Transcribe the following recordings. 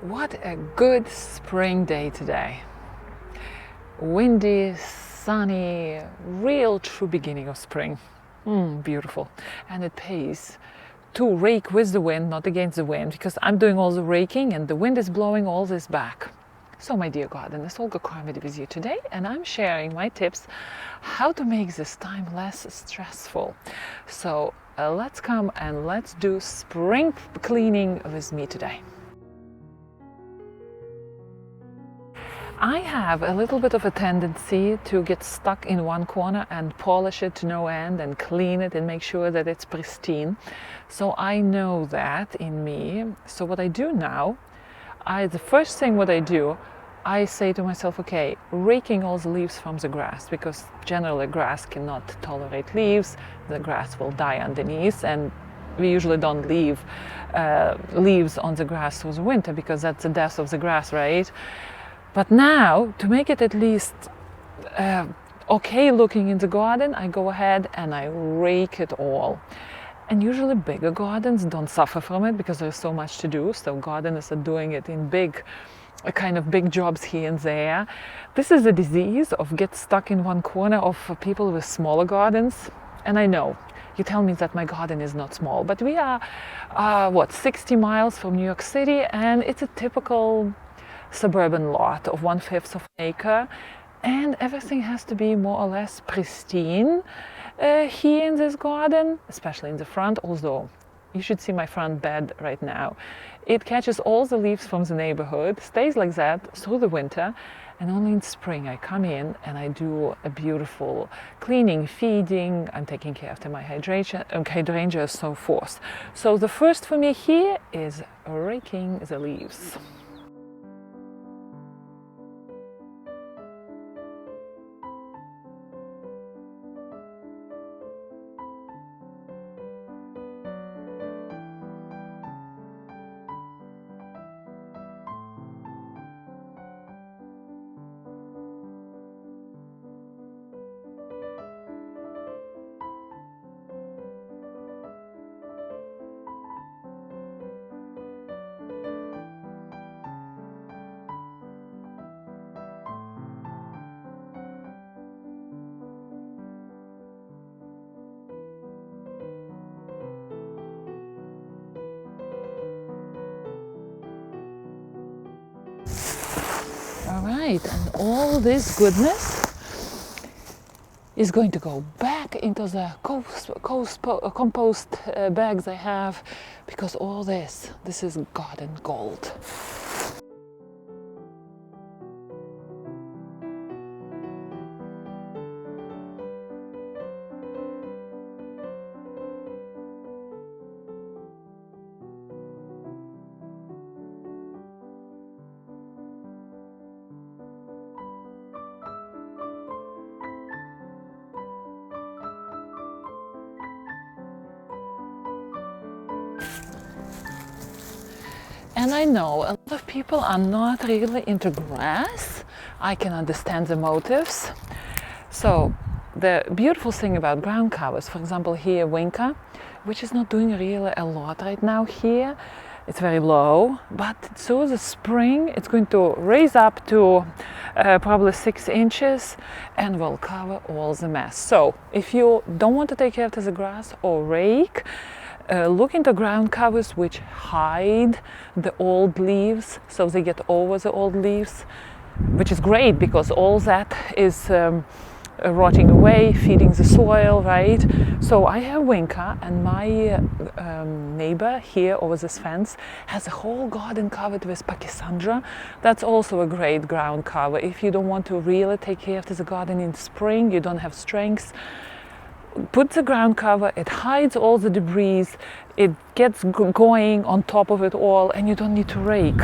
What a good spring day today. Windy, sunny, real true beginning of spring. Beautiful. And it pays to rake with the wind, not against the wind, because I'm doing all the raking and the wind is blowing all this back. So my dear gardeners, Olga Carmody with you today, and I'm sharing my tips how to make this time less stressful. So let's come and let's do spring cleaning with me today. I have a little bit of a tendency to get stuck in one corner and polish it to no end and clean it and make sure that it's pristine. So I know that in me. So what I do now, the first thing what I do, I say to myself, okay, raking all the leaves from the grass, because generally grass cannot tolerate leaves. The grass will die underneath, and we usually don't leave leaves on the grass through the winter because that's the death of the grass, right? But now, to make it at least okay looking in the garden, I go ahead and I rake it all. And usually bigger gardens don't suffer from it because there's so much to do. So gardeners are doing it in big jobs here and there. This is a disease of get stuck in one corner of people with smaller gardens. And I know, you tell me that my garden is not small, but we are, 60 miles from New York City, and it's a typical suburban lot of 1/5 of an acre, and everything has to be more or less pristine here in this garden, especially in the front. Although you should see my front bed right now. It catches all the leaves from the neighborhood, stays like that through the winter, and only in spring I come in and I do a beautiful cleaning, feeding, I'm taking care of my hydrangeas, so forth. So the first for me here is raking the leaves. All right, and all this goodness is going to go back into the compost bags I have, because all this is garden gold. And I know a lot of people are not really into grass. I can understand the motives. So the beautiful thing about ground covers, for example here Winka, which is not doing really a lot right now here. It's very low, but through the spring it's going to raise up to probably 6 inches and will cover all the mess. So if you don't want to take care of the grass or rake, look into ground covers which hide the old leaves, so they get over the old leaves, which is great because all that is rotting away, feeding the soil, right? So I have Winka, and my neighbor here over this fence has a whole garden covered with Pachysandra. That's also a great ground cover. If you don't want to really take care of the garden in spring, you don't have strength, put the ground cover, it hides all the debris, it gets going on top of it all, and you don't need to rake.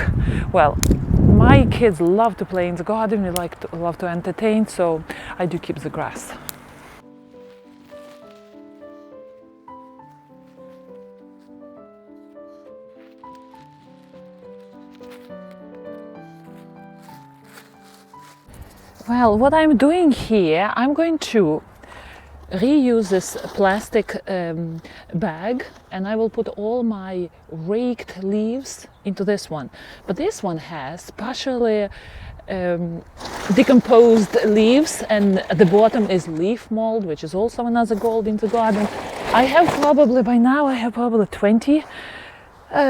Well, my kids love to play in the garden, we love to entertain, so I do keep the grass. Well, what I'm doing here, I'm going to reuse this plastic bag, and I will put all my raked leaves into this one. But this one has partially decomposed leaves, and at the bottom is leaf mold, which is also another gold in the garden. I have probably, by now, I have probably 20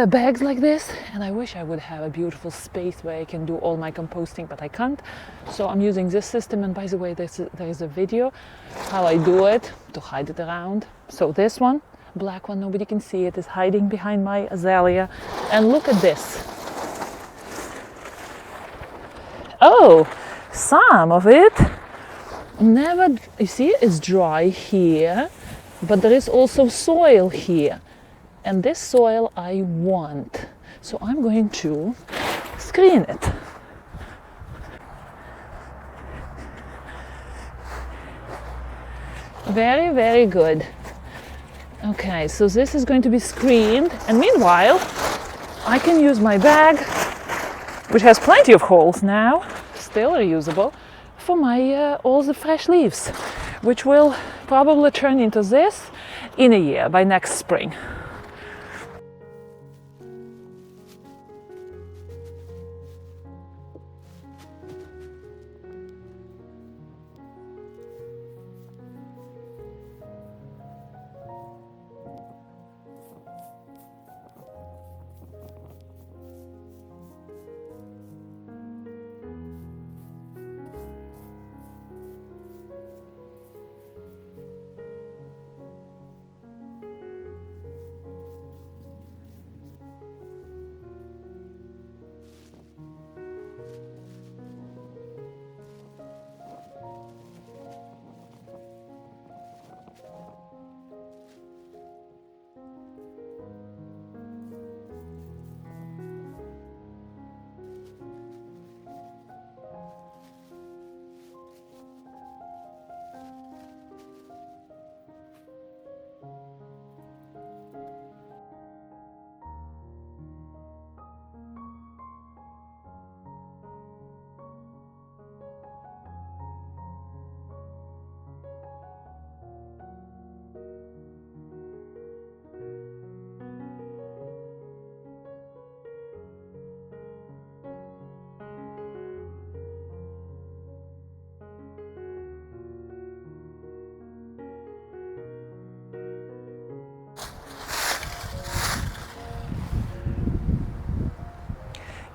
bags like this, and I wish I would have a beautiful space where I can do all my composting, but I can't. So I'm using this system, and by the way, there is a video how I do it to hide it around. So this one, black one, nobody can see it, is hiding behind my azalea. And look at this. Oh, some of it never, you see, it's dry here, but there is also soil here. And this soil I want, so I'm going to screen it. Very, very good. Okay, so this is going to be screened, and meanwhile, I can use my bag, which has plenty of holes now, still reusable, for my all the fresh leaves, which will probably turn into this in a year, by next spring.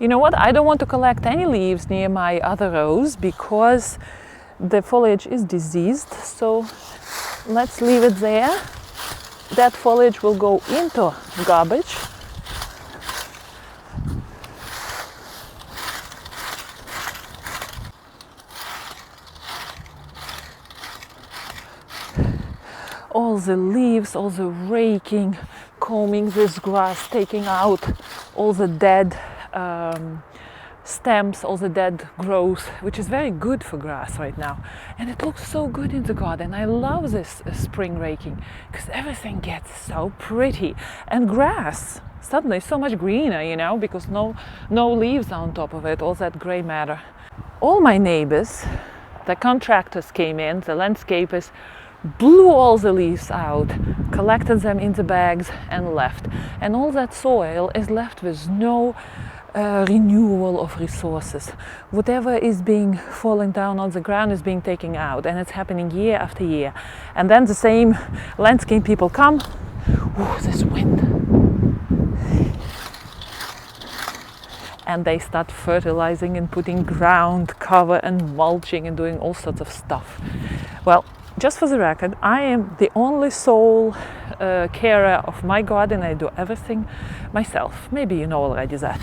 You know what? I don't want to collect any leaves near my other rows because the foliage is diseased. So let's leave it there. That foliage will go into garbage. All the leaves, all the raking, combing this grass, taking out all the dead stems, all the dead growth, which is very good for grass right now. And it looks so good in the garden. I love this spring raking because everything gets so pretty. And grass suddenly so much greener, you know, because no leaves on top of it, all that gray matter. All my neighbors, the contractors came in, the landscapers, blew all the leaves out, collected them in the bags and left. And all that soil is left with no renewal of resources. Whatever is being falling down on the ground is being taken out, and it's happening year after year. And then the same landscape people come, this wind, and they start fertilizing and putting ground cover and mulching and doing all sorts of stuff. Well, just for the record, I am the only sole carer of my garden. I do everything myself. Maybe you know already that.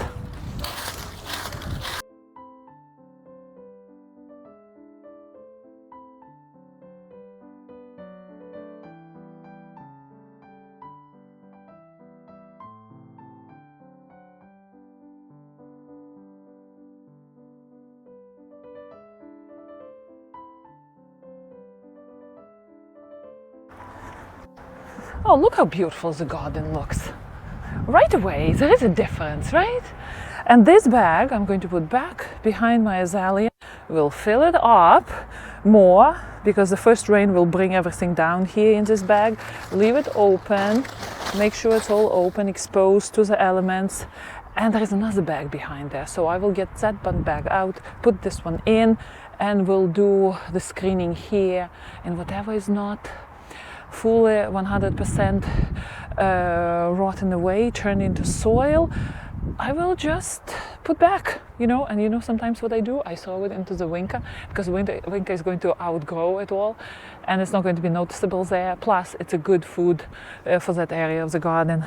Oh, look how beautiful the garden looks. Right away, there is a difference, right? And this bag I'm going to put back behind my azalea We'll fill it up more because the first rain will bring everything down here in this bag. Leave it open, make sure it's all open, exposed to the elements. And there is another bag behind there, so I will get that one bag out, put this one in, and we'll do the screening here. And whatever is not fully 100% rotten away, turned into soil, I will just put back, and sometimes what I do, I throw it into the winker, because the winker is going to outgrow it all, and it's not going to be noticeable there. Plus, it's a good food for that area of the garden.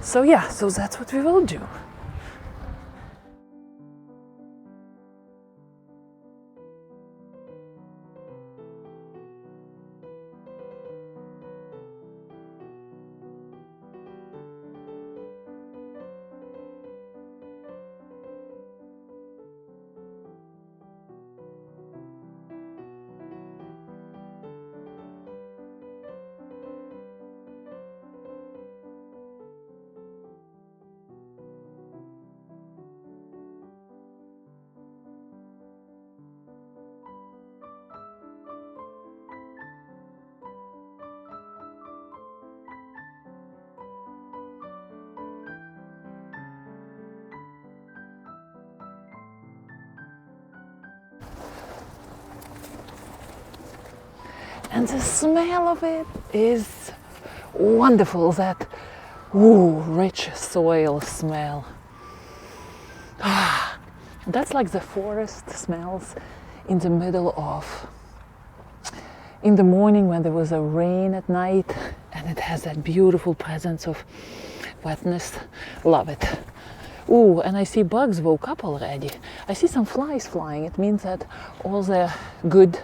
So yeah, so that's what we will do. And the smell of it is wonderful, that rich soil smell. That's like the forest smells in the middle of, in the morning when there was a rain at night, and it has that beautiful presence of wetness. Love it. And I see bugs woke up already. I see some flies flying. It means that all the good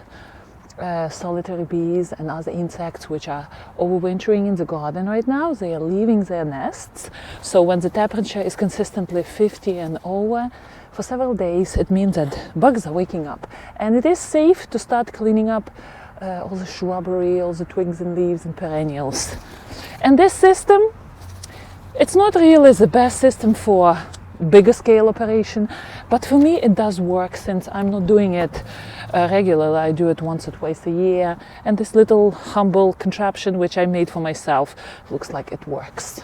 solitary bees and other insects which are overwintering in the garden right now, they are leaving their nests. So when the temperature is consistently 50 and over for several days, it means that bugs are waking up. And it is safe to start cleaning up all the shrubbery, all the twigs and leaves and perennials. And this system, it's not really the best system for bigger scale operation, but for me it does work, since I'm not doing it regularly. I do it once or twice a year, and this little humble contraption which I made for myself looks like it works.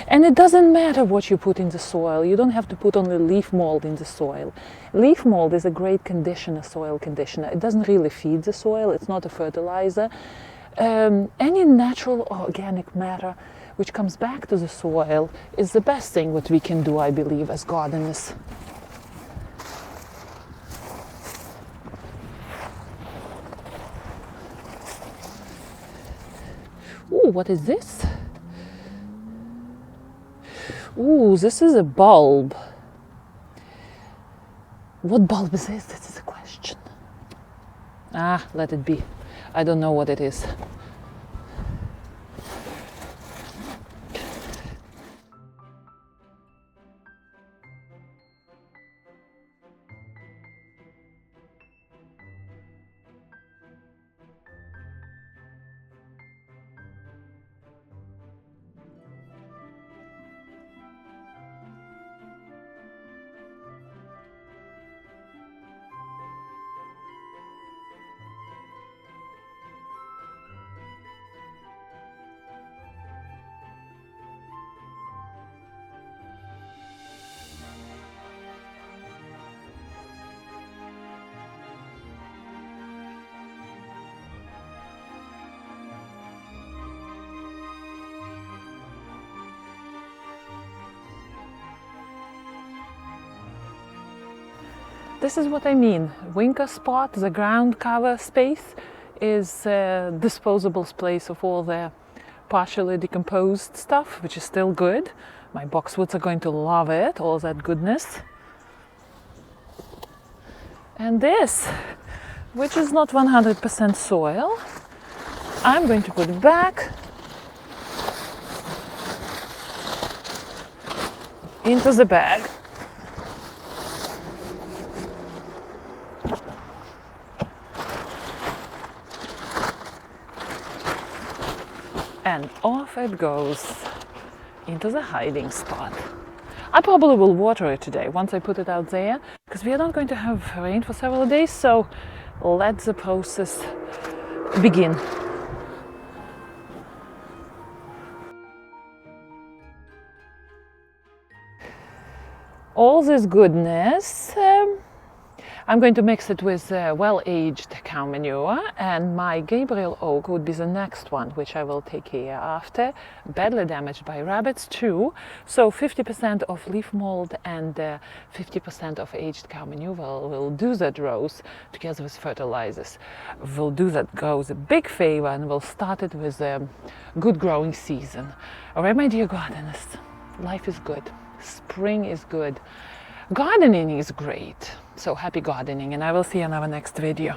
And it doesn't matter what you put in the soil. You don't have to put only leaf mold in the soil. Leaf mold is a great conditioner, soil conditioner. It doesn't really feed the soil, it's not a fertilizer. Any natural organic matter which comes back to the soil is the best thing what we can do, I believe, as gardeners. What is this? This is a bulb. What bulb is this? This is a question. Let it be. I don't know what it is. This is what I mean. Winker spot, the ground cover space, is a disposable space of all the partially decomposed stuff, which is still good. My boxwoods are going to love it, all that goodness. And this, which is not 100% soil, I'm going to put it back into the bag. And off it goes into the hiding spot. I probably will water it today once I put it out there, because we are not going to have rain for several days, so let the process begin. All this goodness, I'm going to mix it with well-aged cow manure, and my Gabriel oak would be the next one, which I will take care after. Badly damaged by rabbits too, so 50% of leaf mold and 50% of aged cow manure will do that rose together with fertilizers. Will do that growth a big favor, and will start it with a good growing season. All right, my dear gardeners, life is good. Spring is good. Gardening is great. So happy gardening, and I will see you in our next video.